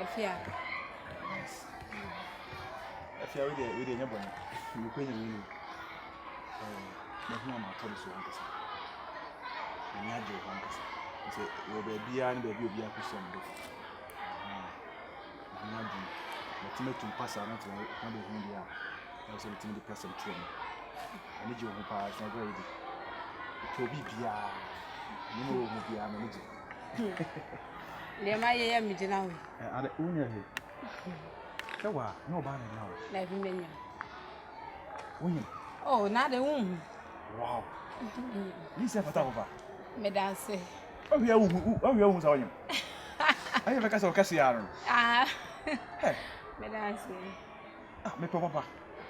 Efia. Efia we dey nyabon. You kwenye wini. Na huna matoro so ankasa. Nyaje ho ankasa. Nse wo bia ni bia obi akusem do. Nyaje. Na tum pasa na twa na be hu dia. Na so tim di pasa twa. Ani je ho pa so go yidi. To bi bia. Ni mo ho bia na je. Le ma ye mi jina we. Ade unya he. Kawa no ba na now. Na bi menya. Unya. Oh, na de wu. Wow. Ni se fata over. Me dance. Ohia wu sa onyem. Ayi beka so kasi yaron. Hey. Me dance. Me pe papa.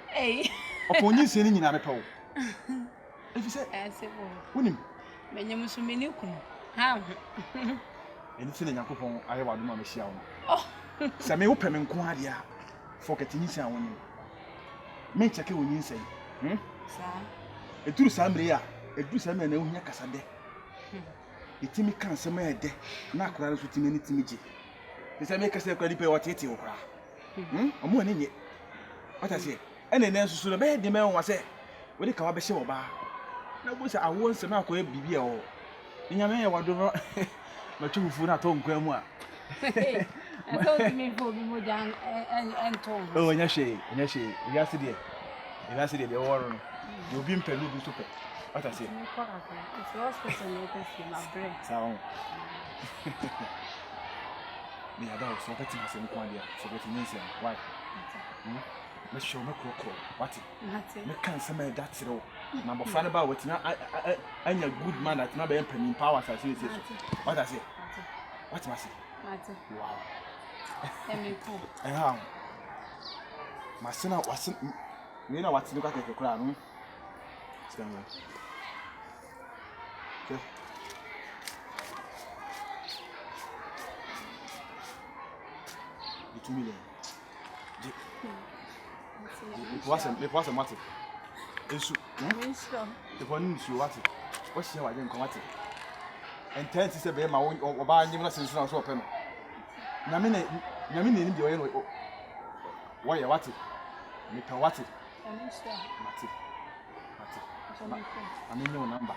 Hey. Okonyi se ni nyina me pe wo. Efi se. Se bo. Unim. Me nyem so me ni kun. Ha. Eni se na Yakobon aye wadu ma me hia wo. Oh. Se me wo pe me nko ade a. Forget ni se awon. Me cheke wo nyin sei. Sa. Eduru samre a, eduru samre na ehunya kasa de. Itimi kan sema e de. Na akora so timi ni timi je. Se me kasa akora dipe wotete wo kora. Omo ani nye. What I say? Ene ne nsusu no be de me won wase. We de ka wa be hye wo ba. Na bo se awo nsema akoya bibi e wo. Nyame ye wado no. Ma tufu na to nkwa mu a. So timi fo bi mo jan enton. Oh, nya hye. Ya se de. Ya se de be wo ro. You be impelu bi so pe. What I say? It's hospital later see my brain. Sound. Me ada so ka tima se nko ade a. So ka tima se. Why? Me show me krokro. What? Me kan se me that zero. Na bo fa ne ba wetina anya good man that na be empani power say say. What I say? What must say? Wow. Emi ko. Ha. Masina wasin me na watin ka keke kura no. Stand right. Okay. $2 million. Me posso mate. Isso. Isso. Depois não se wate. What she wa den komate. And 10 se be ma oba anyim na sense na so ope no. Nyame ni bi oye no. Wo ye wate. Me pe wate. Mate. I mean your number.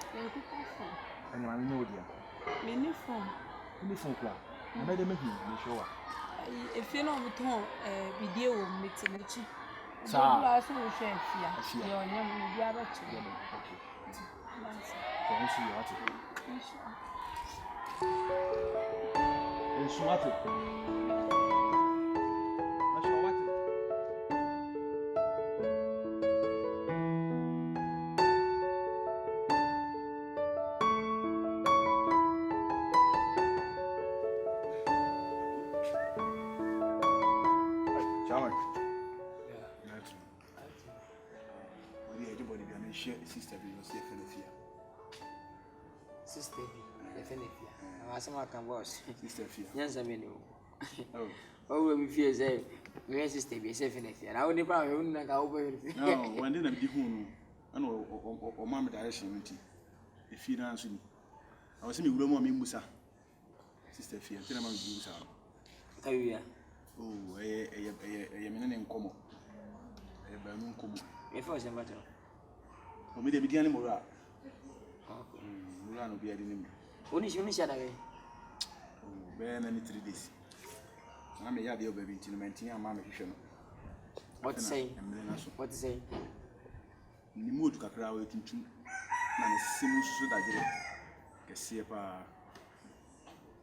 And I know dear. Many phone. Any phone call. I made a meeting, you sure. If you know what video meeting, so I will share here. Your name will be able to. Can see you at it. And smart it. Sister be no safe in fear. Sister be definitely fear. Asama kan boss. Sister fear. Nyanza me no. Oh. Oh we fear say me sister be safe in fear. Na we dey pa we na ka wo be. No, when dey na be hu no. Ana o ma me direction nti. E fear na so ni. I was say me wura mo me musa. Sister fear. Tell na me musa. Kawia. Oh, me na nkomo. Ba no nkomo. Me fa se mbato. O me de bi diane mora. Mora no bi ade nim. Oni shada we. Oh, be na ni 3 days. Na me ya de obabi nti no mentin ama me hwehwe no. What say? What say? Ni modu kakra we tintum. Na ne simu so da gere. Kese pa.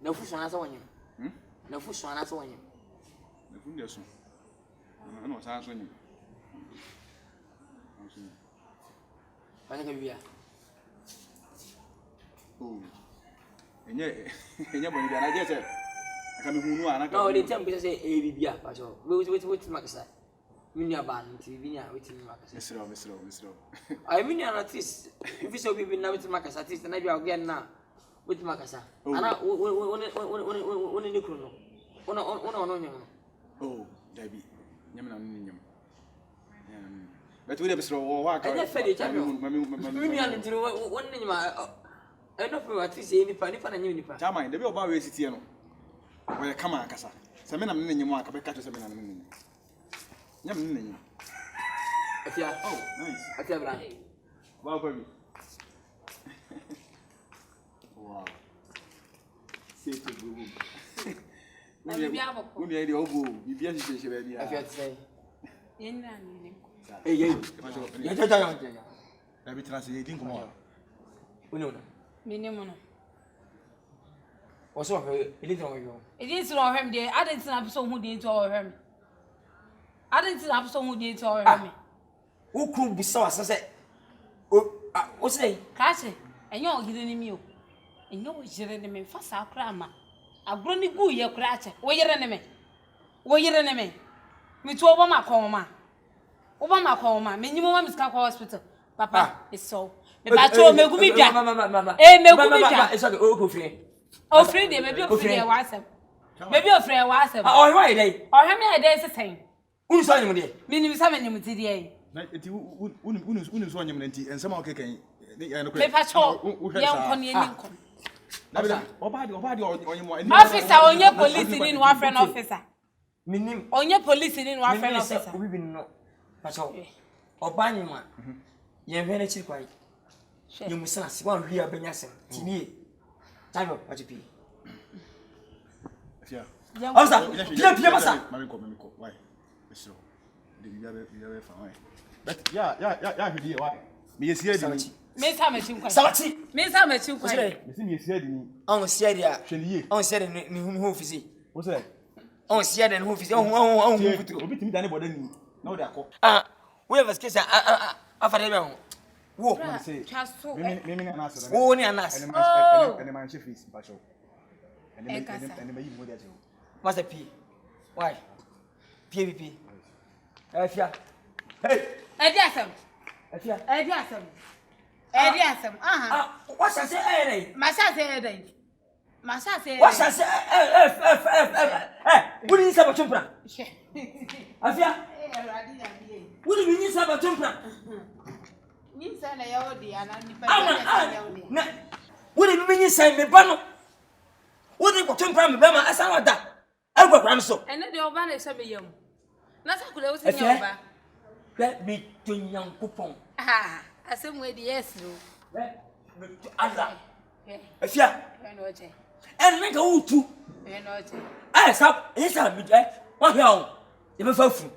Na fu so na so wonyem. Na fu so na so wonyem. Na fu nde so. Na no sa so nyem. Bana ka bia. Oh. Enye boni bia na je se. Aka me hunu ana ka. No, they tell me say e bibia, pa so. Wait makasa. Minya ban nti binya wait makasa. Misro. I mean at least if you so bibi na wait makasa at least na bia again na wait makasa. Ana won ni kunu no. Ona nyam. Oh, Dabi. Nyam na nyam. But we have slow walk. I never fed champion. Mimi anitiro wonni nyima. I know for at least any pani pana nyimi nipa. Chama, the be oba we city no. We come akasa. Se me na me nyim aka be ka to se me na me nyim. Nyam me nyim. Afia. Oh, nice. Afia bra. Wow, baby. Wow. Say to go. Na bibi aboko. Uni ide ogo, bibi a hihye ba dia. Afia say. Yen na ni. Eh, yeah. Yeah. Na bi trans ye din komo. Uni. Minimum no. Oso he, ele tro yo. Edi nti no hwem de, adenti na so hu de nti o hwem. Adenti na so hu de nti o hwem. Ukru bisa wasa se o say Ka che, enye o gide ni mi o. Enye o jire ni me fa sa akra ama. Agro ni gu ye kra che. Wo yire ni me. Wo yire ni me. Mi tu obo makon ma. Obo makon ma. Me nyimo ma miska kwa hospital. Papa, it's so. Me ba cho megu mi bia. Megu mi bia. It's okay, o ko free. O free de maybe o free e wasem. Maybe o free e wasem. Oh, why dey? O hwe me e dey sesen. Unu so anyim dey. Minim sa menim ti dey. Na enti unu so anyem na enti ensema o keken. Me pa cho. Ye nko ni ni nko. Na bi oba de onyem Officer onye police ni no friend officer. Minim. Onye police ni no friend officer. Obi bi no. Pa cho. Oba nyima. Ye hwe na chi kwai. Ye musa se wan hwi abanya sem. Tini. Time up atipi. Afia. Officer, pia masa. Mami ko. Why? Esro. De biya fa why? But ya hwedi why? Me yesia di. Me sa ma chi kwai. Sawachi. Me sa ma chi kwai. Me si me yesia di ni. On sia dia. Hweliye. On sia de ni hu ofisi. Wo say? On sia de ni hu ofisi. On hu futuro. Obi timi dane boda ni. Na wo da ko. We have a case after them. Wo. Chaso. Me na asere. Wo ni anas. Ene man chef is ba show. Ene me yi mo dia je. Master P. Why? PVP. Afia. Hey. Edi asem. Afia. Edi asem. Edi asem. Aha. What shall say? Ma sha say edi. Ma sha say. What shall say? What is about chumpra? Afia. What do you mean about chumpra? Ni sa na yawo di ana ni pa. What do you mean say me bano? What do you chumpra me bema asan wada? Agwa kran so. Ene de oba na se me yam. Na sa kule wo se nya oba. Let me to Yankupon. Asem we di yes ro. Let me to Allah. Afia. No che. And make a utu. No che. Stop. Yes, I'm. What hell? You me fafu.